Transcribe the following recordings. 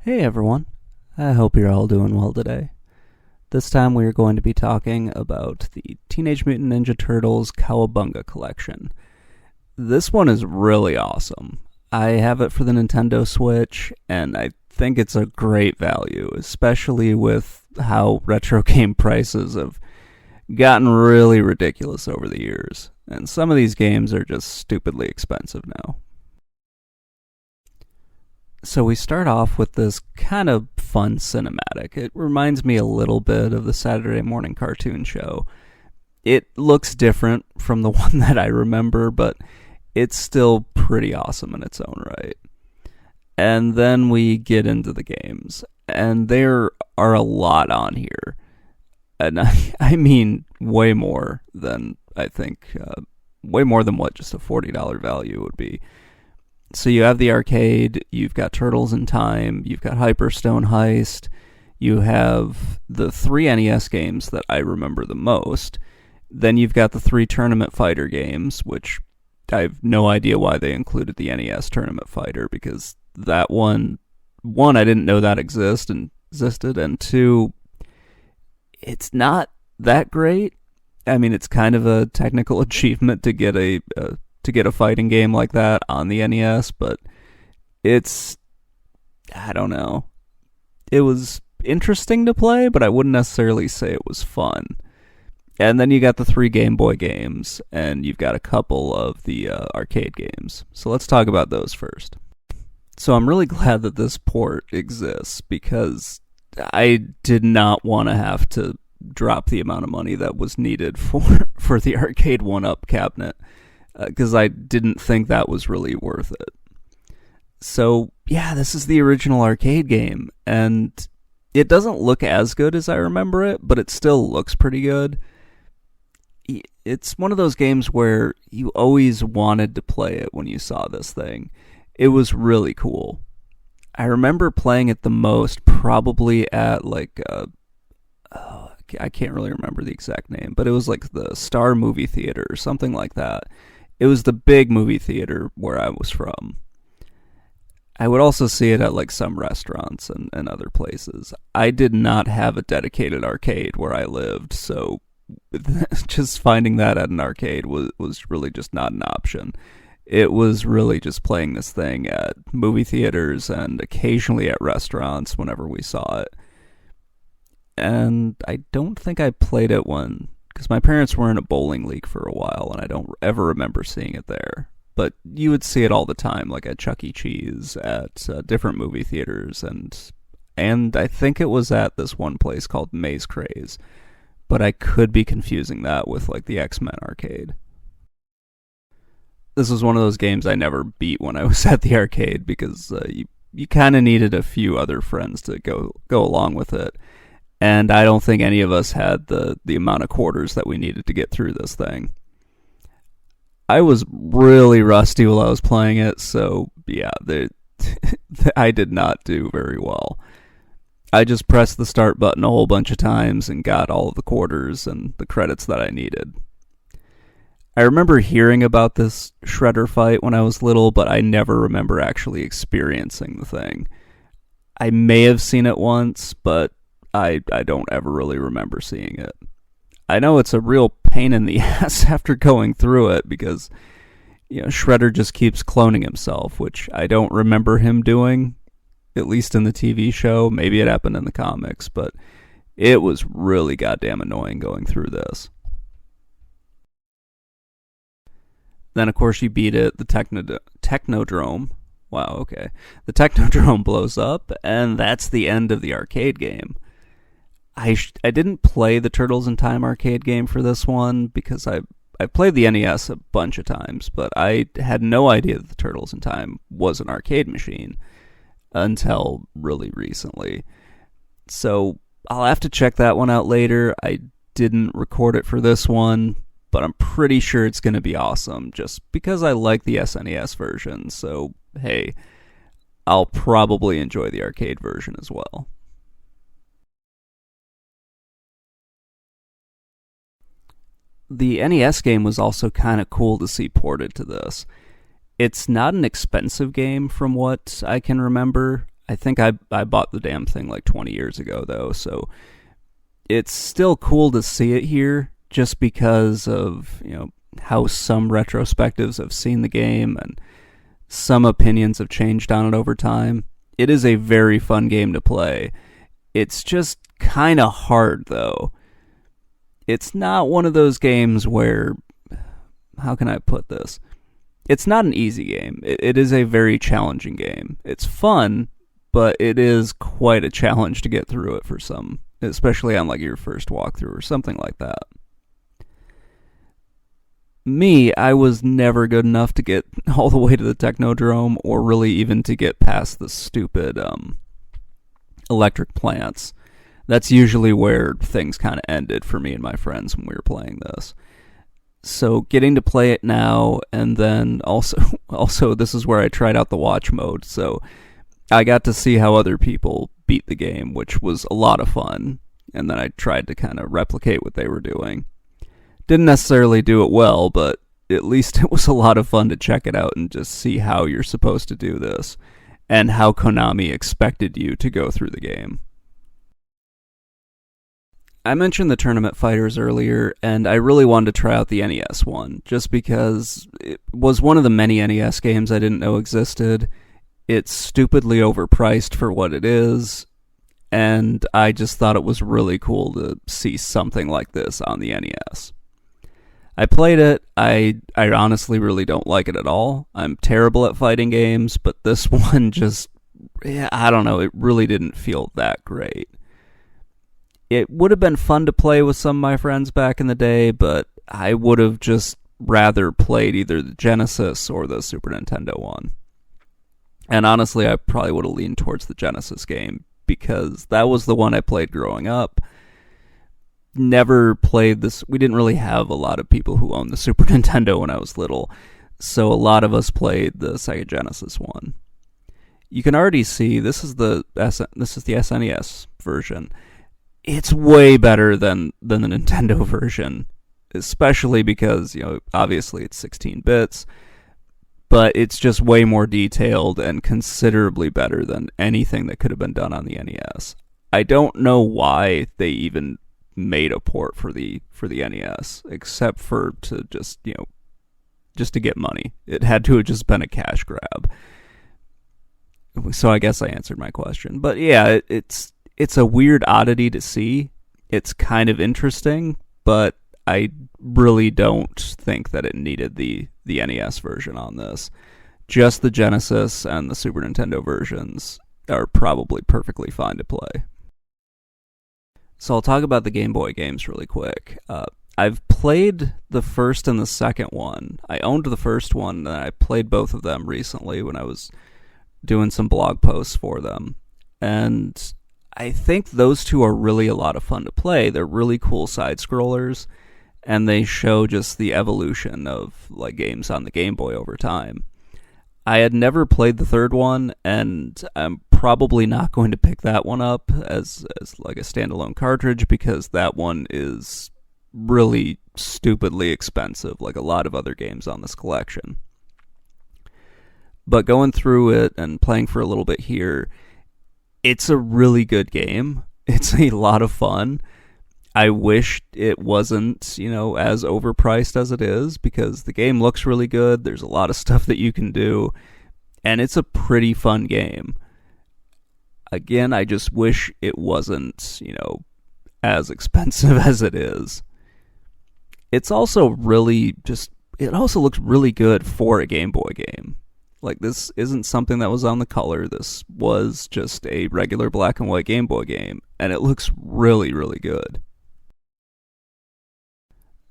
Hey everyone, I hope you're all doing well today. This time we are going to be talking about the Teenage Mutant Ninja Turtles Cowabunga Collection. This one is really awesome. I have it for the Nintendo Switch, and I think it's a great value, especially with how retro game prices have gotten really ridiculous over the years. And some of these games are just stupidly expensive now. So we start off with this kind of fun cinematic. It reminds me a little bit of the Saturday morning cartoon show. It looks different from the one that I remember, but it's still pretty awesome in its own right. And then we get into the games, and there are a lot on here. And I mean way more than I think, way more than what just a $40 value would be. So you have the arcade, you've got Turtles in Time, you've got Hyperstone Heist, you have the three NES games that I remember the most, then you've got the three Tournament Fighter games, which I have no idea why they included the NES Tournament Fighter, because that one, I didn't know that existed, and two, it's not that great. I mean, it's kind of a technical achievement to get a fighting game like that on the NES, but I don't know. It was interesting to play, but I wouldn't necessarily say it was fun. And then you got the three Game Boy games, and you've got a couple of the arcade games. So let's talk about those first. So I'm really glad that this port exists, because I did not want to have to drop the amount of money that was needed for the arcade 1-up cabinet, because I didn't think that was really worth it. So, yeah, this is the original arcade game, and it doesn't look as good as I remember it, but it still looks pretty good. It's one of those games where you always wanted to play it when you saw this thing. It was really cool. I remember playing it the most probably at I can't really remember the exact name, but it was like the Star Movie Theater or something like that. It was the big movie theater where I was from. I would also see it at like some restaurants and other places. I did not have a dedicated arcade where I lived, so just finding that at an arcade was really just not an option. It was really just playing this thing at movie theaters and occasionally at restaurants whenever we saw it. And I don't think I played it because my parents were in a bowling league for a while, and I don't ever remember seeing it there. But you would see it all the time, like at Chuck E. Cheese, at different movie theaters, and I think it was at this one place called Maze Craze. But I could be confusing that with like the X-Men arcade. This was one of those games I never beat when I was at the arcade, because you kind of needed a few other friends to go along with it. And I don't think any of us had the amount of quarters that we needed to get through this thing. I was really rusty while I was playing it, so yeah, I did not do very well. I just pressed the start button a whole bunch of times and got all of the quarters and the credits that I needed. I remember hearing about this shredder fight when I was little, but I never remember actually experiencing the thing. I may have seen it once, but I don't ever really remember seeing it. I know it's a real pain in the ass after going through it, because Shredder just keeps cloning himself, which I don't remember him doing, at least in the TV show. Maybe it happened in the comics, but it was really goddamn annoying going through this. Then, of course, you beat it, the Technodrome. Wow, okay. The Technodrome blows up, and that's the end of the arcade game. I didn't play the Turtles in Time arcade game for this one, because I played the NES a bunch of times, but I had no idea that the Turtles in Time was an arcade machine until really recently. So I'll have to check that one out later. I didn't record it for this one, but I'm pretty sure it's going to be awesome, just because I like the SNES version. So, hey, I'll probably enjoy the arcade version as well. The NES game was also kind of cool to see ported to this. It's not an expensive game from what I can remember. I think I bought the damn thing like 20 years ago, though, so it's still cool to see it here just because of, how some retrospectives have seen the game and some opinions have changed on it over time. It is a very fun game to play. It's just kind of hard, though. It's not one of those games where, how can I put this? It's not an easy game. It is a very challenging game. It's fun, but it is quite a challenge to get through it for some, especially on like your first walkthrough or something like that. Me, I was never good enough to get all the way to the Technodrome or really even to get past the stupid electric plants. That's usually where things kind of ended for me and my friends when we were playing this. So getting to play it now, and then also this is where I tried out the watch mode, so I got to see how other people beat the game, which was a lot of fun, and then I tried to kind of replicate what they were doing. Didn't necessarily do it well, but at least it was a lot of fun to check it out and just see how you're supposed to do this, and how Konami expected you to go through the game. I mentioned the Tournament Fighters earlier, and I really wanted to try out the NES one, just because it was one of the many NES games I didn't know existed. It's stupidly overpriced for what it is, and I just thought it was really cool to see something like this on the NES. I played it. I honestly really don't like it at all. I'm terrible at fighting games, but this one just, I don't know, it really didn't feel that great. It would have been fun to play with some of my friends back in the day, but I would have just rather played either the Genesis or the Super Nintendo one. And honestly, I probably would have leaned towards the Genesis game, because that was the one I played growing up. Never played this. We didn't really have a lot of people who owned the Super Nintendo when I was little, so a lot of us played the Sega Genesis one. You can already see this is the SNES version. It's way better than the Nintendo version, especially because, obviously it's 16 bits, but it's just way more detailed and considerably better than anything that could have been done on the NES. I don't know why they even made a port for the NES, except for to just to get money. It had to have just been a cash grab. So I guess I answered my question. But yeah, it's a weird oddity to see. It's kind of interesting, but I really don't think that it needed the NES version on this. Just the Genesis and the Super Nintendo versions are probably perfectly fine to play. So I'll talk about the Game Boy games really quick. I've played the first and the second one. I owned the first one, and I played both of them recently when I was doing some blog posts for them. And I think those two are really a lot of fun to play. They're really cool side-scrollers, and they show just the evolution of like games on the Game Boy over time. I had never played the third one, and I'm probably not going to pick that one up as like a standalone cartridge, because that one is really stupidly expensive, like a lot of other games on this collection. But going through it and playing for a little bit here, it's a really good game. It's a lot of fun. I wish it wasn't, as overpriced as it is, because the game looks really good. There's a lot of stuff that you can do, and it's a pretty fun game. Again, I just wish it wasn't, as expensive as it is. It's also it also looks really good for a Game Boy game. Like, this isn't something that was on the color. This was just a regular black and white Game Boy game, and it looks really, really good.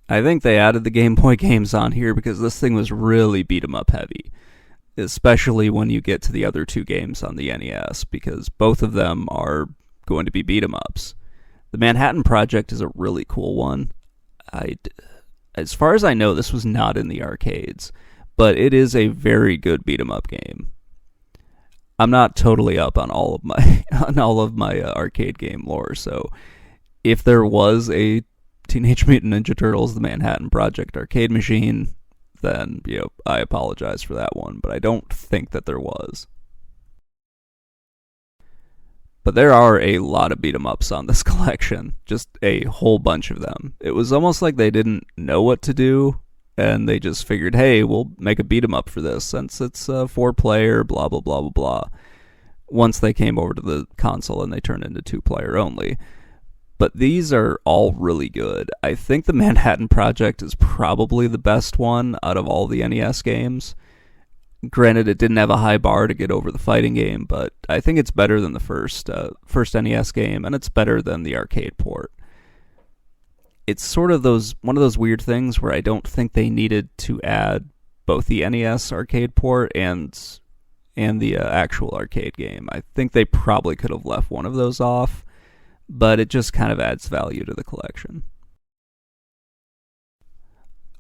I think they added the Game Boy games on here because this thing was really beat 'em up heavy, especially when you get to the other two games on the NES, because both of them are going to be beat 'em ups. The Manhattan Project is a really cool one. As far as I know, this was not in the arcades, but it is a very good beat 'em up game. I'm not totally up on all of my arcade game lore, so if there was a Teenage Mutant Ninja Turtles: The Manhattan Project arcade machine, then I apologize for that one, but I don't think that there was. But there are a lot of beat 'em ups on this collection, just a whole bunch of them. It was almost like they didn't know what to do, and they just figured, hey, we'll make a beat 'em up for this since it's a 4-player, blah, blah, blah, blah, blah. Once they came over to the console and they turned into 2-player only. But these are all really good. I think the Manhattan Project is probably the best one out of all the NES games. Granted, it didn't have a high bar to get over the fighting game, but I think it's better than the first NES game, and it's better than the arcade port. It's sort of one of those weird things where I don't think they needed to add both the NES arcade port and the actual arcade game. I think they probably could have left one of those off, but it just kind of adds value to the collection.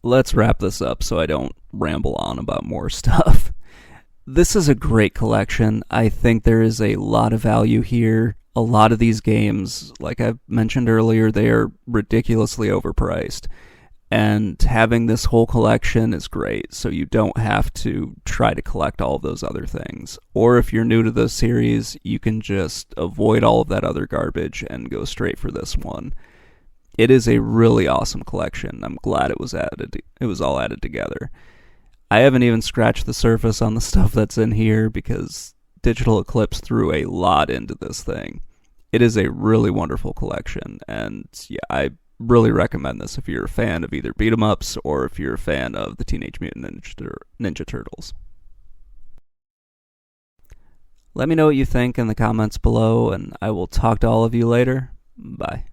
Let's wrap this up so I don't ramble on about more stuff. This is a great collection. I think there is a lot of value here. A lot of these games, like I mentioned earlier, they are ridiculously overpriced. And having this whole collection is great, so you don't have to try to collect all of those other things. Or if you're new to the series, you can just avoid all of that other garbage and go straight for this one. It is a really awesome collection. I'm glad it was all added together. I haven't even scratched the surface on the stuff that's in here because Digital Eclipse threw a lot into this thing. It is a really wonderful collection, and yeah, I really recommend this if you're a fan of either beat 'em ups or if you're a fan of the Teenage Mutant Ninja Turtles. Let me know what you think in the comments below, and I will talk to all of you later. Bye.